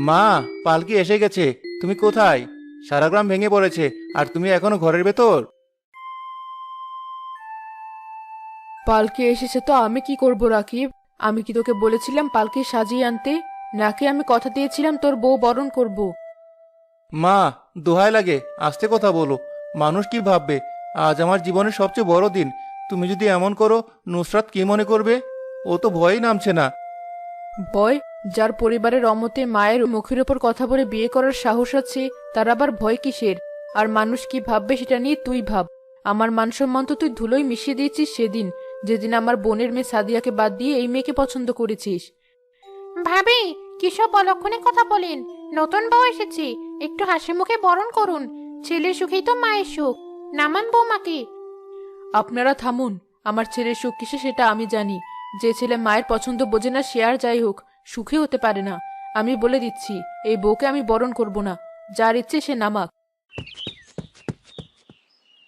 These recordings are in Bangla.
মা, পালকি এসে গেছে। তুমি কোথায়? সারা গ্রাম ভেঙে পড়েছে, আর তুমি এখনো ঘরের ভেতর? পালকি এসেছে তো আমি কি করব রাকিব? আমি কি তোকে বলেছিলাম পালকি সাজিয়ে আনতে? নাকি আমি কথা দিয়েছিলাম তোর বউ বরণ করব? মা, দোহাই লাগে, আস্তে কথা বলো। মানুষ কি ভাববে? আজ আমার জীবনের সবচেয়ে বড় দিন। তুমি যদি এমন করো, নুসরাত কি মনে করবে? ও তো ভয়ই নামছে না। ভয়? যার পরিবারের অমতে মায়ের মুখের ওপর কথা বলে বিয়ে করার সাহস আছে, তার আবার ভয় কিসের? আর মানুষ কি ভাববে সেটা নিয়ে তুই ভাব। আমার মান সম্মান তো তুই ধুলোয় মিশিয়ে দিয়েছিস সেদিন, যেদিন আমার বোনের মেয়ে সাদিয়াকে বাদ দিয়ে এই মেয়েকে পছন্দ করেছিস। ভাবি, কিসব অলক্ষণে কথা বলেন? নতুন বউ এসেছে, একটু হাসি মুখে বরণ করুন। ছেলের সুখেই তো মায়ের সুখ। নামান বৌমাকে। আপনারা থামুন। আমার ছেলের সুখ কিসে সেটা আমি জানি। যে ছেলে মায়ের পছন্দ বোঝে না সে আর যাই হোক, সুখী হতে পারে না। আমি বলে দিচ্ছি, এই বউকে আমি বরণ করব না। যার ইচ্ছে সে নামাক।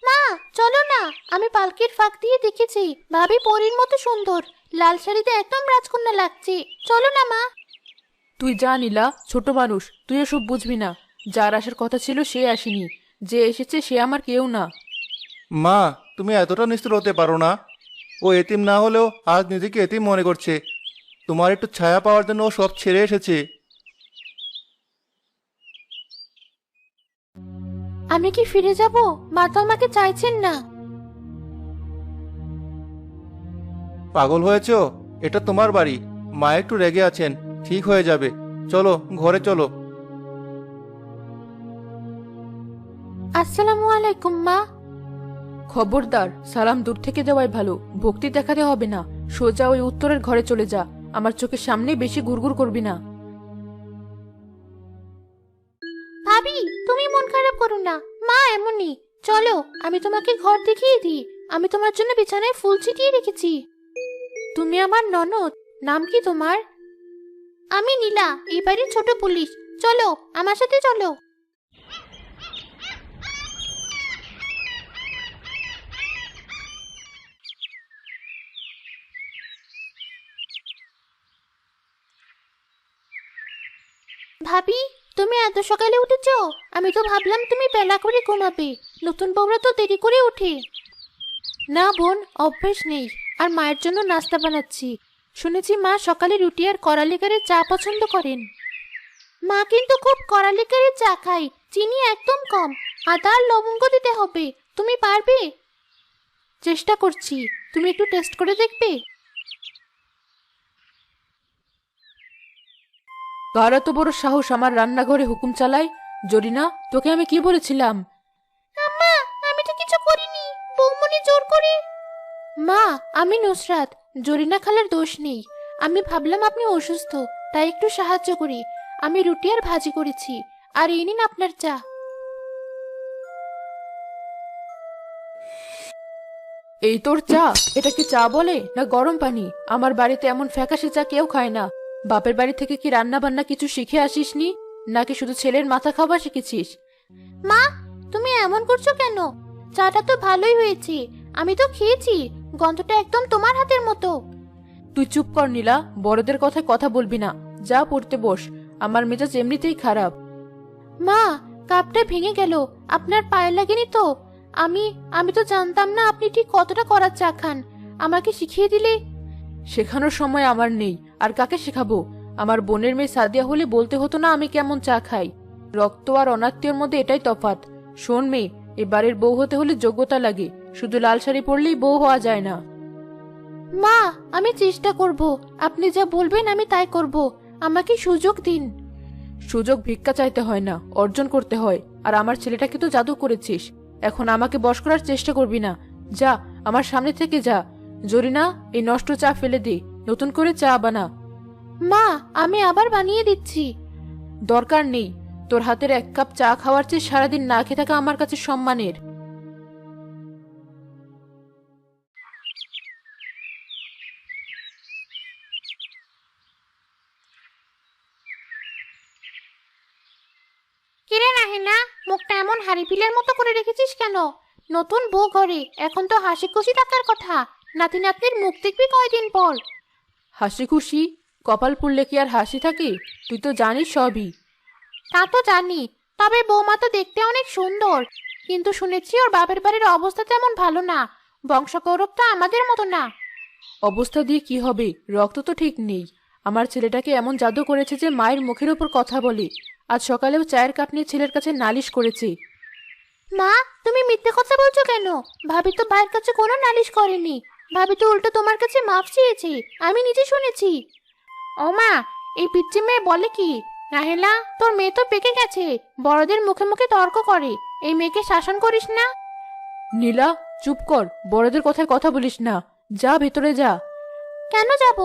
মা, চলো না। আমি পালকির ফাঁক দিয়ে দেখেছি, ভাবি পরীর মতো সুন্দর। লাল শাড়িতে একদম রাজকন্যা লাগছে। চলো না মা। তুই যা নীলা, ছোট মানুষ, তুই এসব বুঝবি না। যার আসার কথা ছিল সে আসেনি, যে এসেছে সে আমার কেউ না। মা, তুমি এতটা নিষ্ঠুর হতে পারো না। ও এতিম না হলেও আজ নিজেকে এতিম মনে করছে। তোমার একটু ছায়া পাওয়ার জন্য ও সব ছেড়ে এসেছে। আমি কি ফিরে যাব? মা তো আমাকে চাইছেন না। পাগল হয়েছো? এটা তোমার বাড়ি। মা একটু রেগে আছেন, ঠিক হয়ে যাবে। চলো, ঘরে চলো। আসসালামু আলাইকুম মা। খবরদার, সালাম দূর থেকে দেওয়াই ভালো, ভক্তি দেখাতে হবে না। সোজা ওই উত্তরের ঘরে চলে যা। আমার চোখের সামনে বেশি গুড়গুড় করবি না। ভাবি, তুমি মন খারাপ করো না। মা এমনই। চলো, আমি তোমাকে ঘর দেখিয়ে দিই। আমি তোমার জন্য বিছানায় ফুল ছিটিয়ে রেখেছি। তুমি আমার ননদ। নাম কি তোমার? আমি নীলা, এই বাড়ির ছোট পুলিশ। চলো, আমার সাথে চলো। ভাবি, তুমি এত সকালে উঠেছো? আমি তো ভাবলাম তুমি বেলা করে ঘুমাবে। নতুন বউরা তো দেরি করে ওঠে। না বোন, অভ্যেস নেই। আর মায়ের জন্য নাস্তা বানাচ্ছি। শুনেছি মা সকালে রুটি আর কড়ালিকারের চা পছন্দ করেন। মা কিন্তু খুব কড়ালিকারের চা খায়, চিনি একদম কম। আদা আর লবঙ্গ দিতে হবে। তুমি পারবে? চেষ্টা করছি। তুমি একটু টেস্ট করে দেখবে? কার এত বড় সাহস আমার রান্নাঘরে হুকুম চালায়? জরিনা, তোকে আমি কি বলেছিলাম? আম্মা, আমি তো কিছু করিনি। বৌমনি জোর করে। মা, আমি নুসরাত। জরিনা খালার দোষ নেই। আমি ভাবলাম আপনি অসুস্থ, তাই একটু সাহায্য করি। আমি রুটি আর ভাজি করেছি। আর এই নিন আপনার চা। এই তোর চা? এটা কি চা বলে না গরম পানি? আমার বাড়িতে এমন ফ্যাকাশে চা কেউ খায় না। বাপের বাড়ি থেকে কি রান্না বান্না কিছু শিখে আসিসনি? নাকি শুধু ছেলের মাথা খাবার শিখেছিস? মা, তুমি এমন করছো কেন? চাটা তো ভালোই হয়েছে। আমি তো খেয়েছি। গন্ধটা একদম তোমার হাতের মতো। তুই চুপ কর নীলা, বড়দের কথায় কথা বলবি না। যা পড়তে বস। আমার মেজাজ এমনিতেই খারাপ। মা, কাপটা ভেঙে গেল। আপনার পায়ে লাগেনি তো? আমি আমি তো জানতাম না আপনি ঠিক কতটা কড়া চা খান। আমাকে শিখিয়ে দিলে। শেখানোর সময় আমার নেই, আর কাকে শেখাবো? আমার বোনের মেয়ে সাদিয়া হলে বলতে হতো না আমি কেমন চা খাই? রক্ত আর অনাত্মীয়র মধ্যে এটাই তফাৎ। শোন মেয়ে, এবারের বউ হতে হলে যোগ্যতা লাগে। শুধু লাল শাড়ি পরলেই বউ হওয়া যায় না। মা, আমি চেষ্টা করব। আপনি যা বলবেন আমি তাই করব। আমাকে সুযোগ দিন। সুযোগ ভিক্ষা চাইতে হয় না, অর্জন করতে হয়। আর আমার ছেলেটাকে তো জাদু করেছিস। এখন আমাকে বশ করার চেষ্টা করবি না। যা, আমার সামনে থেকে যা। জরিনা, এই নষ্ট চা ফেলে দে, নতুন করে চা বানা। মা, আমি আবার বানিয়ে দিচ্ছি। দরকার নেই। তোর হাতের এক কাপ চা খাওয়ার চেয়ে সারাদিন না খেয়ে থাকা আমার কাছে সম্মানের। কিরে রাহেনা, মুখটা এমন হাড়ি পিলের মতো করে রেখেছিস কেন? নতুন বউ ঘরে, এখন তো হাসি খুশি থাকার কথা। নাতি নাতনির মুখ দেখবি কয়দিন পর। হাসি খুশি? কপাল পুড়লে কি আর হাসি থাকে? তুই তো জানিস সবই। তা তো জানি, তবে বৌমা তো দেখতে অনেক সুন্দর। কিন্তু শুনেছি ওর বাপের বাড়ির অবস্থা তেমন ভালো না। বংশগৌরব তো আমাদের মতো না। অবস্থা দিয়ে কি হবে, রক্ত তো ঠিক নেই। আমার ছেলেটাকে এমন জাদু করেছে যে মায়ের মুখের ওপর কথা বলে। আজ সকালেও চায়ের কাপ নিয়ে ছেলের কাছে নালিশ করেছে। মা, তুমি মিথ্যে কথা বলছো কেন? ভাবি তো ভাইয়ের কাছে কোনো নালিশ করেনি। ভাবি তো উল্টো তোমার কাছে মাফ চেয়েছে, আমি নিজে শুনেছি। ও মা, এই পিচ্চি মেয়ে বলে কি? নাহেলা, তোর মেয়ে তো পেকে গেছে, বড়দের মুখে মুখে তর্ক করে। এই মেয়েকে শাসন করিস না। নীলা, চুপ কর, বড়দের কথায় কথা বলিস না। যা ভেতরে যা। কেন যাব?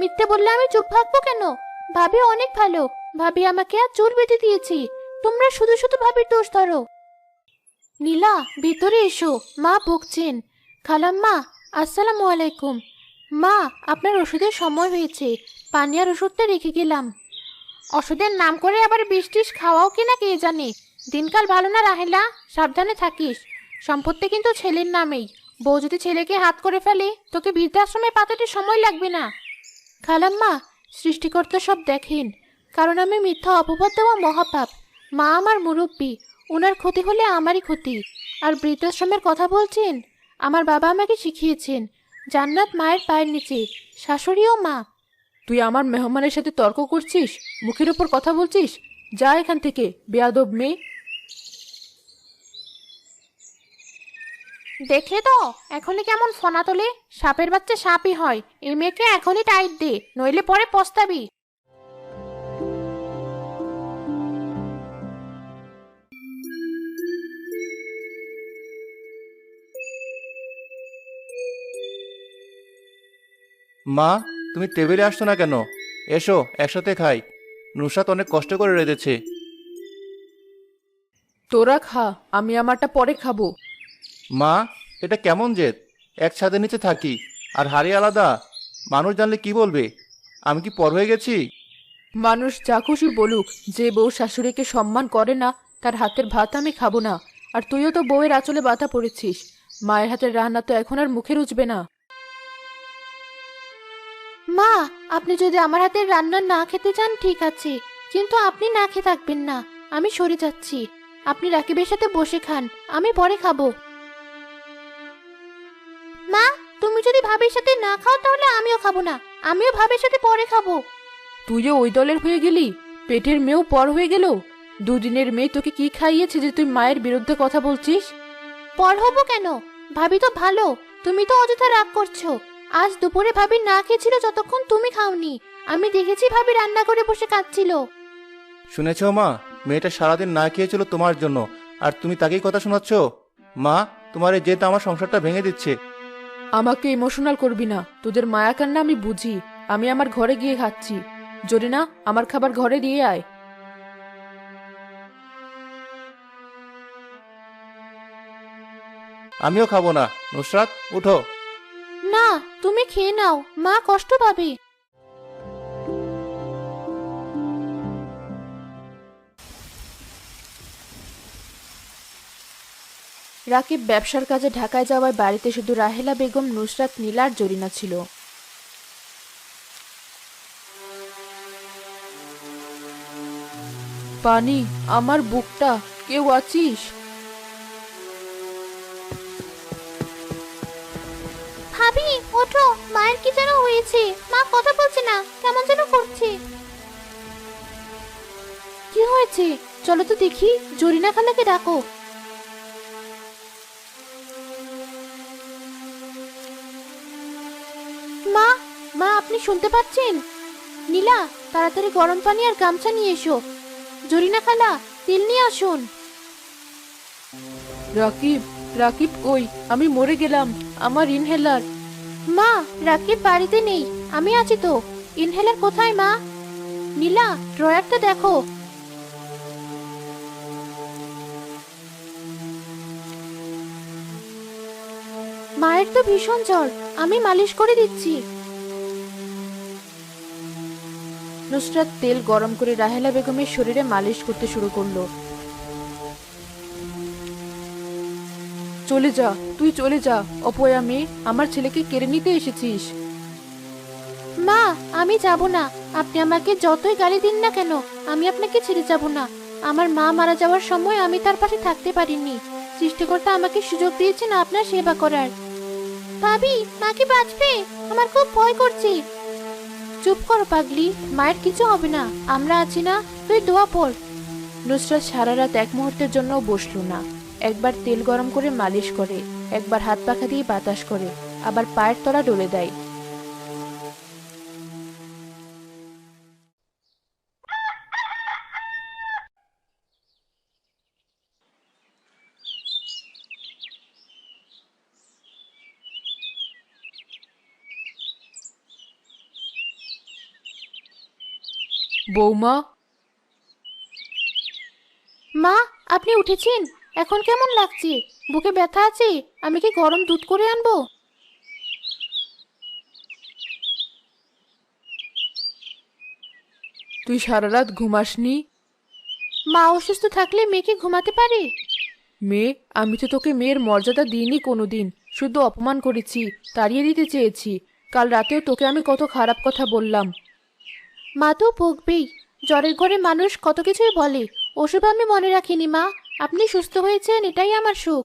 মিথ্যে বললে আমি চুপ থাকবো কেন? ভাবি অনেক ভালো। ভাবি আমাকে আর চুল বেঁধে দিয়েছি। তোমরা শুধু শুধু ভাবির দোষ ধরো। নীলা, ভিতরে এসো, মা বকছেন। খালাম্মা, আসসালামু আলাইকুম। মা, আপনার ওষুধের সময় হয়েছে, পানি আর ওষুধটা রেখে গেলাম। ওষুধের নাম করে আবার বিষ টিষ খাওয়াও কিনা কে জানে। দিনকাল ভালো না রাহেলা, সাবধানে থাকিস। সম্পত্তি কিন্তু ছেলের নামেই। বউ যদি ছেলেকে হাত করে ফেলে, তোকে বৃদ্ধাশ্রমে পাঠাতে সময় লাগবে না। খালাম্মা, সৃষ্টিকর্তা সব দেখেন, কারণ আমি মিথ্যা অপবাদ দেওয়া মহাপাপ। মা আমার মুরব্বী, ওনার ক্ষতি হলে আমারই ক্ষতি। আর বৃদ্ধাশ্রমের কথা বলছেন? আমার বাবা আমাকে শিখিয়েছেন, জান্নাত মায়ের পায়ের নিচে, শাশুড়িও মা। তুই আমার মেহমানের সাথে তর্ক করছিস, মুখের ওপর কথা বলছিস? যা এখান থেকে, বেয়াদব মেয়ে। দেখলে তো এখনই কেমন ফনা তোলে। সাপের বাচ্চা সাপই হয়। এই মেয়েকে এখনই টাইট দে, নইলে পরে পস্তাবি। মা, তুমি টেবিলে আসছো না কেন? এসো, একসাথে খাই। নুসরাত অনেক কষ্ট করে রেঁধেছে। তোরা খা, আমি আমারটা পরে খাবো। মা, এটা কেমন জেদ? এক ছাদের নিচে থাকি, আর হাড়ি আলাদা। মানুষ জানলে কি বলবে? আমি কি পর হয়ে গেছি? মানুষ যা খুশি বলুক, যে বউ শাশুড়িকে সম্মান করে না, তার হাতের ভাত আমি খাবো না। আর তুইও তো বউয়ের আঁচলে বাধা পড়েছিস। মায়ের হাতের রান্না তো এখন আর মুখে রুচবে না। মা, আপনি যদি আমার হাতের রান্না না খেতে চান ঠিক আছে, কিন্তু আপনি না খেয়ে থাকবেন না। আমি সরে যাচ্ছি। আপনি রাকিবের সাথে বসে খান, আমি পরে খাবো। মা, তুমি যদি ভাবির সাথে না খাও তাহলে আমিও খাবো না। আমিও ভাবির সাথে পরে খাবো। তুইও ওই দলের হয়ে গেলি? পেটের মেয়েও পর হয়ে গেল। দুদিনের মেয়ে তোকে কি খাইয়েছে যে তুই মায়ের বিরুদ্ধে কথা বলছিস? পর হবো কেন? ভাবি তো ভালো, তুমি তো অযথা রাগ করছো। আজ দুপুরে ভাবি না খেয়েছিল যতক্ষণ তুমি খাওনি। আমি দেখেছি ভাবি রান্না করে বসে কাঁদছিল। শুনেছ মা, মেয়েটা সারাদিন না খেয়েছিল তোমার জন্য, আর তুমি তাকেই কথা শোনাচ্ছ? মা, তোমার এই জেদ আমার সংসারটা ভেঙে দিচ্ছে। আমাকে ইমোশনাল করবি না, তোদের মায়া কান্না আমি বুঝি। আমি আমার ঘরে গিয়ে খাচ্ছি। জরিনা, আমার খাবার ঘরে দিয়ে আয়। আমিও খাবো না। নুসরাত, উঠো। না, তুমি খেয়ে নাও, মা কষ্ট পাবে। রাকিব ব্যবসার কাজে ঢাকায় যাওয়ায় বাড়িতে শুধু রাহেলা বেগম, নুসরাত, নীলা আর জরিনা ছিল। পানি, আমার বুকটা, কেউ আছিস? ভাবি, ওঠো, মায়ের কি যেন হয়েছে। মা কথা বলছে না, কেমন যেন করছে। কি হয়েছে? চলো তো দেখি, জরিনা খালাকে ডাকো। মা, মা আপনি শুনতে পাচ্ছেন? নীলা, তাড়াতাড়ি গরম পানি আর গামছা নিয়ে এসো। জরিনা খালা, তেল নিয়ে আসুন। রাকিব, রাকিব কই? আমি মরে গেলাম। আমার ইনহেলার। মা, রাকিব বাড়িতে নেই, আমি আছি তো। ইনহেলার কোথায় মা? নীলা, ড্রয়ারটা দেখো। মায়ের তো ভীষণ জ্বর, আমি মালিশ করে দিচ্ছি। নুসরাত তেল গরম করে রাহেলা বেগমের শরীরে মালিশ করতে শুরু করলো। চলে যা, তুই চলে যা। অপয়া মেয়ে, আমার ছেলেকে কেড়ে নিতে এসেছিস। মা, আমি যাব না। আপনি আমাকে যতই গালি দিন না কেন, আমি আপনাকে ছেড়ে যাব না। আমার মা মারা যাওয়ার সময় আমি তার পাশে থাকতে পারিনি। সৃষ্টিকর্তা আমাকে সুযোগ দিয়েছেন আপনার সেবা করার। ভাবি, মা কি বাঁচবে? আমার খুব ভয় করছে। চুপ কর পাগলি, মায়ের কিছু হবে না, আমরা আছি না, তুই দোয়া পড়। নুসরাত সারা রাত এক মুহূর্তের জন্য বসলো না। একবার তেল গরম করে মালিশ করে, একবার হাত পাখা দিয়ে বাতাস করে, আবার পায়ের তলা ডলে দেয়। বৌমা, মা, আপনি উঠেছেন? এখন কেমন লাগছে? বুকে ব্যথা আছে? আমি কি গরম দুধ করে আনবো? তুই সারা রাত ঘুমাসনি? মা অসুস্থ থাকলে মেয়েকে ঘুমাতে পারে? মেয়ে, আমি তো তোকে মেয়ের মর্যাদা দিইনি কোনোদিন, শুধু অপমান করেছি, তাড়িয়ে দিতে চেয়েছি। কাল রাতেও তোকে আমি কত খারাপ কথা বললাম। মা তো বকবেই, জ্বরের ঘরে মানুষ কত কিছুই বলে, ওসব আমি মনে রাখিনি মা। আপনি সুস্থ হয়েছেন, এটাই আমার সুখ।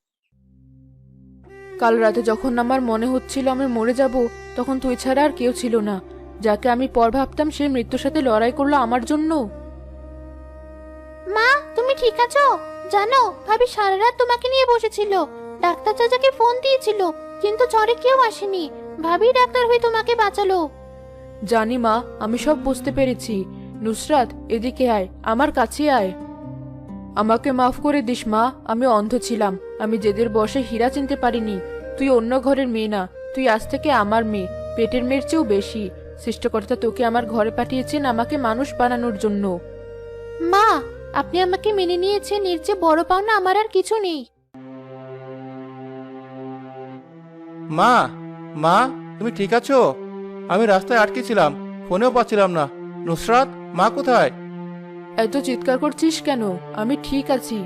কাল রাতে যখন আমার মনে হচ্ছিল আমি মরে যাব, তখন তুই ছাড়া আর কেউ ছিল না। যাকে আমি পর ভাবতাম সে মৃত্যুর সাথে লড়াই করলো আমার জন্য। মা, তুমি ঠিক আছো? জানো, ভাবি সারা রাত তোমাকে নিয়ে বসেছিল। ডাক্তার চাচাকে ফোন দিয়েছিল, কিন্তু জ্বরে কেউ আসেনি। ভাবি ডাক্তার হয়ে তোমাকে বাঁচালো। জানি মা, আমি সব বুঝতে পেরেছি। নুসরাত, এদিকে আয়, আমার কাছে আয়। আমাকে মাফ করে দিস মা, আমি অন্ধ ছিলাম। আমি জেদের বশে হীরা চিনতে পারিনি। তুই অন্য ঘরের মেয়ে না, তুই আজ থেকে আমার মেয়ে, পেটের মেয়ের চেয়েও বেশি। সৃষ্টিকর্তা তোকে আমার ঘরে পাঠিয়েছেন আমাকে মানুষ বানানোর জন্য। মা, আপনি আমাকে মেনে নিয়েছেন, এর চেয়ে বড় পাওনা আমার আর কিছু নেই। মা, মা, তুমি ঠিক আছো? আমি রাস্তায় আটকে ছিলাম, ফোনেও পাচ্ছিলাম না। নুসরাত, মা কোথায়? এত চিৎকার করছিস কেন? আমি ঠিক আছি।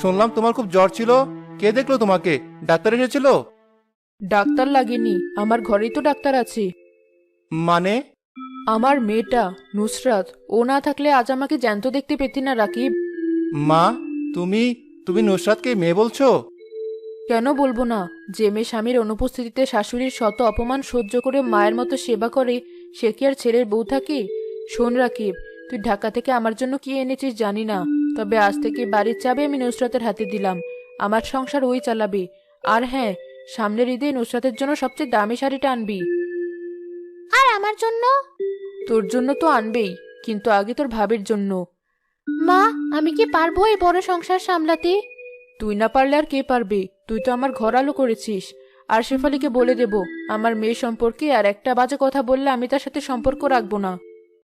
শুনলাম তোমার খুব জ্বর ছিল। কে দেখলো তোমাকে? ডাক্তার এসেছিল? ডাক্তার লাগেনি, আমার ঘরেই তো ডাক্তার আছে। মানে? আমার মেয়েটা নুসরাত, ও না থাকলে আজ আমাকে জ্যান্ত দেখতে পেতি না রাকিব। মা, তুমি তুমি নুসরাতকে মেয়ে বলছো? কেন বলবো না? যে মেয়ে স্বামীর অনুপস্থিতিতে শাশুড়ির শত অপমান সহ্য করে মায়ের মতো সেবা করে, সে কি আর ছেলের বউ থাকে? শোন রাকিব, তুই ঢাকা থেকে আমার জন্য কি এনেছিস জানি না, তবে আজ থেকে বাড়ির চাবি আমি নুসরাতের হাতে দিলাম। আমার সংসার ওই চালাবে। আর হ্যাঁ, সামনের ঈদে নুসরাতের জন্য সবচেয়ে দামি শাড়িটা আনবি। আর আমার জন্য? তোর জন্য তো আনবেই, কিন্তু আগে তোর ভাবের জন্য। মা, আমি কি পারবো এই বড় সংসার সামলাতে? তুই না পারলে আর কে পারবে? তুই তো আমার ঘর আলো করেছিস। আর শেফালিকে বলে দেব আমার মেয়ে সম্পর্কে আর একটা বাজে কথা বললে আমি তার সাথে সম্পর্ক রাখবো না।